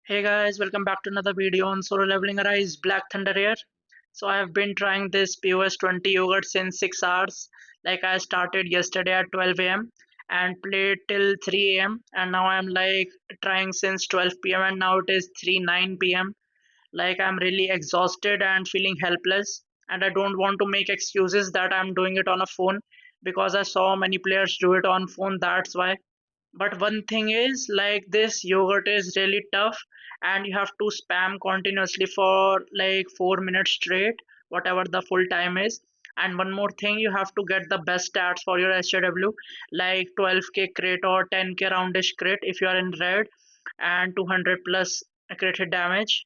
Hey guys, welcome back to another video on Solo Leveling Arise Black Thunder here. So I have been trying this POS 20 yogurt since 6 hours. Like I started yesterday at 12 a.m. and played till 3 a.m. and now I'm like trying since 12 p.m. and now it is 3:09 p.m. Like I'm really exhausted and feeling helpless and I don't want to make excuses that I'm doing it on a phone because I saw many players do it on phone, that's why. But one thing is, like, this yogurt is really tough and you have to spam continuously for like 4 minutes straight, whatever the full time is. And one more thing, you have to get the best stats for your SJW, like 12k crit or 10k roundish crit if you are in red, and 200 plus crit hit damage.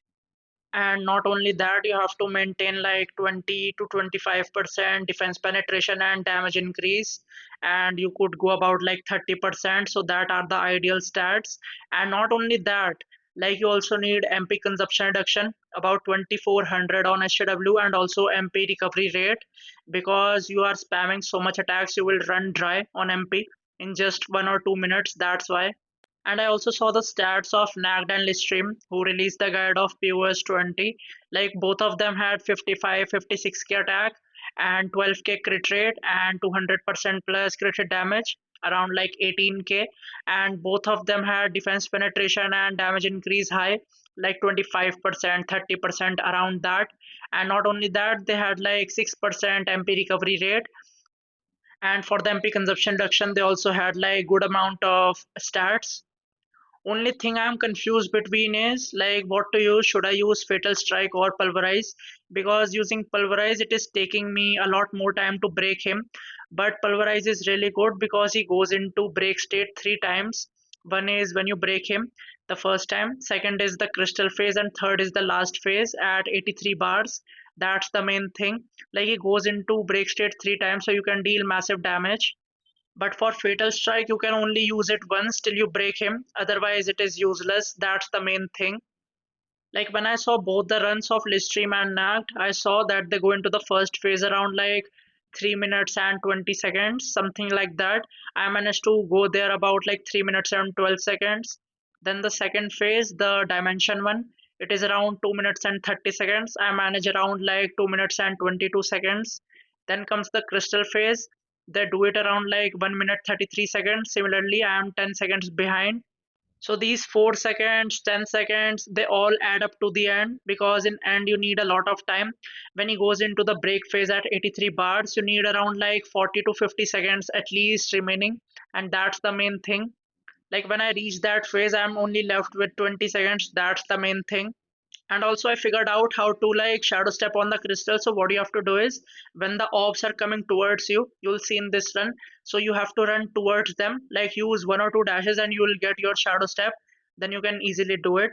And not only that, you have to maintain like 20 to 25% defense penetration and damage increase, and you could go about like 30%, so that are the ideal stats. And not only that, like you also need MP consumption reduction about 2400 on SW, and also MP recovery rate, because you are spamming so much attacks you will run dry on MP in just 1 or 2 minutes, that's why. And I also saw the stats of Nagd and Listream, who released the guide of POS 20. Like both of them had 55, 56k attack and 12k crit rate and 200% plus crit hit damage, around like 18k. And both of them had defense penetration and damage increase high, like 25%, 30% around that. And not only that, they had like 6% MP recovery rate, and for the MP consumption reduction they also had like good amount of stats. Only thing I'm confused between is like what to use. Should I use Fatal Strike or Pulverize? Because using Pulverize, it is taking me a lot more time to break him. But Pulverize is really good because he goes into break state 3 times. One is when you break him the first time, second is the crystal phase, and third is the last phase at 83 bars. That's the main thing. Like he goes into break state 3 times, so you can deal massive damage. But for Fatal Strike, you can only use it once till you break him, otherwise, it is useless. That's the main thing. Like when I saw both the runs of Listream and Nagt, I saw that they go into the first phase around like 3 minutes and 20 seconds, something like that. I managed to go there about like 3 minutes and 12 seconds. Then the second phase, the Dimension one, it is around 2 minutes and 30 seconds. I manage around like 2 minutes and 22 seconds. Then comes the Crystal phase. They do it around like 1 minute 33 seconds. Similarly, I am 10 seconds behind. So these 4 seconds, 10 seconds, they all add up to the end, because in end you need a lot of time. When he goes into the break phase at 83 bars, you need around like 40 to 50 seconds at least remaining, and that's the main thing. Like when I reach that phase, I'm only left with 20 seconds. That's the main thing. And also I figured out how to like shadow step on the crystal. So what you have to do is, when the orbs are coming towards you, you'll see in this run, so you have to run towards them, like use 1 or 2 dashes and you will get your shadow step. Then you can easily do it.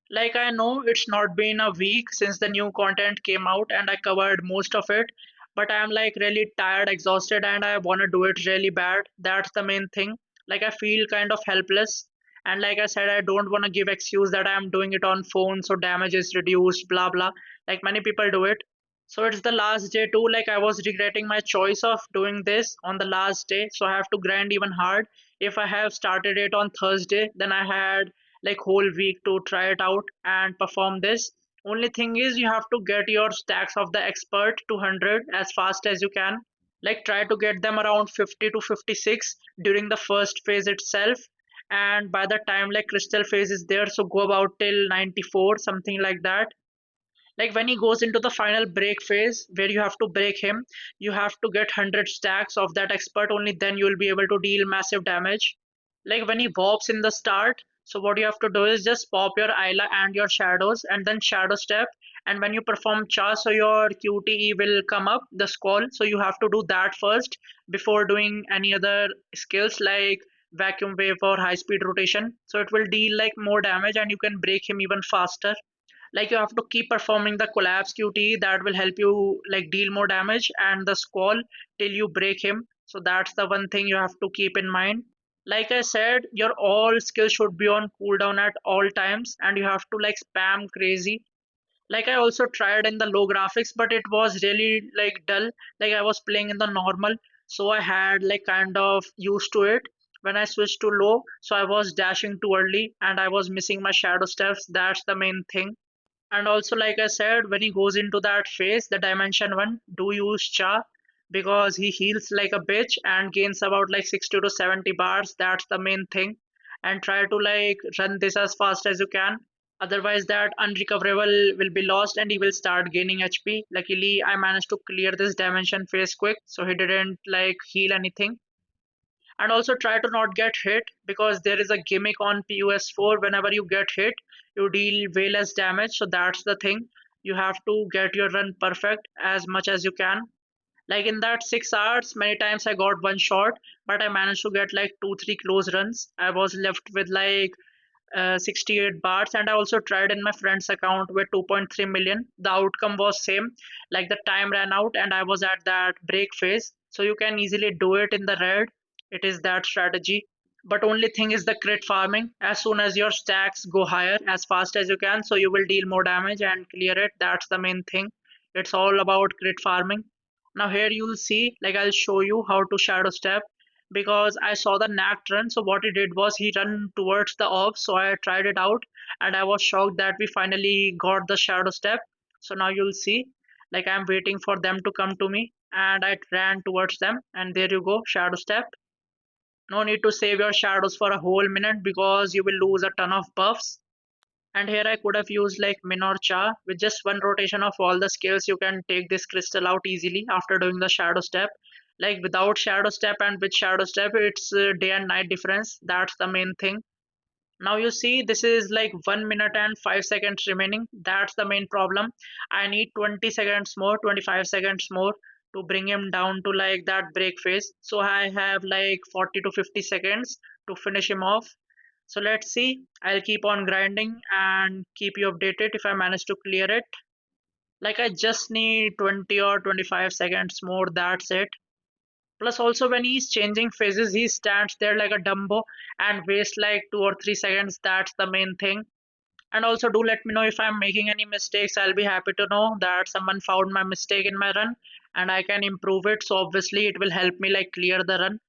Like I know it's not been a week since the new content came out and I covered most of it, but I'm like really tired, exhausted, and I want to do it really bad. That's the main thing. Like I feel kind of helpless, and like I said, I don't want to give excuse that I'm doing it on phone so damage is reduced, blah blah, like many people do it. So it's the last day too. Like I was regretting my choice of doing this on the last day, so I have to grind even hard. If I have started it on Thursday, then I had like whole week to try it out and perform this. Only thing is, you have to get your stacks of the expert to 100 as fast as you can. Like try to get them around 50 to 56 during the first phase itself, and by the time like crystal phase is there, so go about till 94, something like that. Like when he goes into the final break phase where you have to break him, you have to get 100 stacks of that expert, only then you will be able to deal massive damage. Like when he warps in the start, so what you have to do is just pop your Isla and your shadows and then shadow step, and when you perform charge, so your QTE will come up the scroll, so you have to do that first before doing any other skills like vacuum wave or high speed rotation, so it will deal like more damage and you can break him even faster. Like you have to keep performing the collapse QTE, that will help you like deal more damage, and the squall till you break him. So that's the one thing you have to keep in mind. Like I said, your all skills should be on cooldown at all times, and you have to like spam crazy. Like I also tried in the low graphics, but it was really like dull. Like I was playing in the normal, so I had like kind of used to it. when I switched to low, so I was dashing too early and I was missing my shadow steps. That's the main thing. And also, like I said, when he goes into that phase, the dimension one, do use Cha because he heals like a bitch and gains about like 60 to 70 bars. That's the main thing. And try to like run this as fast as you can. Otherwise, that unrecoverable will be lost and he will start gaining HP. Luckily, I managed to clear this dimension phase quick, so he didn't like heal anything. And also try to not get hit because there is a gimmick on POS4. Whenever you get hit, you deal way less damage. So that's the thing. You have to get your run perfect as much as you can. Like in that 6 hours, many times I got one shot, but I managed to get like 2, 3 close runs. I was left with like 68 bars, and I also tried in my friend's account with 2.3 million. The outcome was same, like the time ran out and I was at that break phase. So you can easily do it in the red. It is that strategy. But only thing is the crit farming. As soon as your stacks go higher as fast as you can, so you will deal more damage and clear it. That's the main thing. It's all about crit farming. Now here you'll see, like I'll show you how to shadow step because I saw the Knack run. So what he did was he ran towards the off. So I tried it out and I was shocked that we finally got the shadow step. So now you'll see, like I'm waiting for them to come to me and I ran towards them and there you go, shadow step. No need to save your shadows for a whole minute because you will lose a ton of buffs. And here I could have used like Min or Cha. With just one rotation of all the skills, you can take this crystal out easily after doing the shadow step. Like without shadow step and with shadow step, it's day and night difference. That's the main thing. Now you see this is like 1 minute and 5 seconds remaining. That's the main problem. I need 20 seconds more, 25 seconds more to bring him down to like that break phase. So I have like 40 to 50 seconds to finish him off. So let's see. I'll keep on grinding and keep you updated if I manage to clear it. Like I just need 20 or 25 seconds more, that's it. Plus also when he's changing phases, he stands there like a Dumbo and wastes like 2 or 3 seconds. That's the main thing. And also do let me know if I'm making any mistakes. I'll be happy to know that someone found my mistake in my run and I can improve it. So obviously it will help me like clear the run.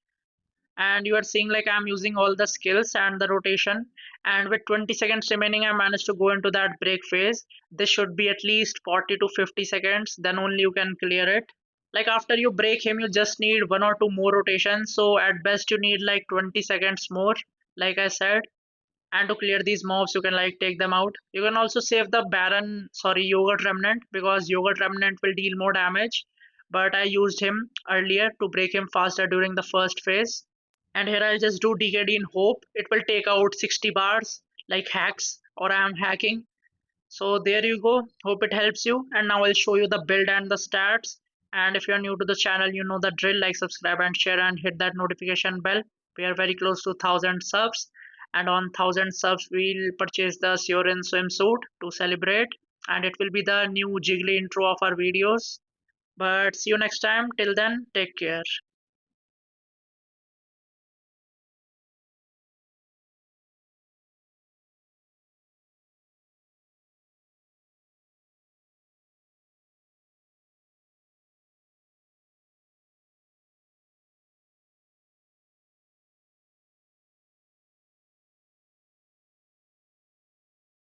And you are seeing like I'm using all the skills and the rotation, and with 20 seconds remaining I managed to go into that break phase. This should be at least 40 to 50 seconds, then only you can clear it. Like after you break him you just need one or two more rotations, so at best you need like 20 seconds more, like I said. And to clear these mobs you can like take them out. You can also save the baron, sorry, yogurt remnant, because yogurt remnant will deal more damage, but I used him earlier to break him faster during the first phase. And here I'll just do DKD in hope it will take out 60 bars like hacks, or I am hacking. So there you go, hope it helps you. And now I'll show you the build and the stats. And if you're new to the channel, you know the drill, like, subscribe and share and hit that notification bell. We are very close to 1000 subs, and on 1000 subs we'll purchase the Siorin swimsuit to celebrate, and it will be the new jiggly intro of our videos. But see you next time, till then take care.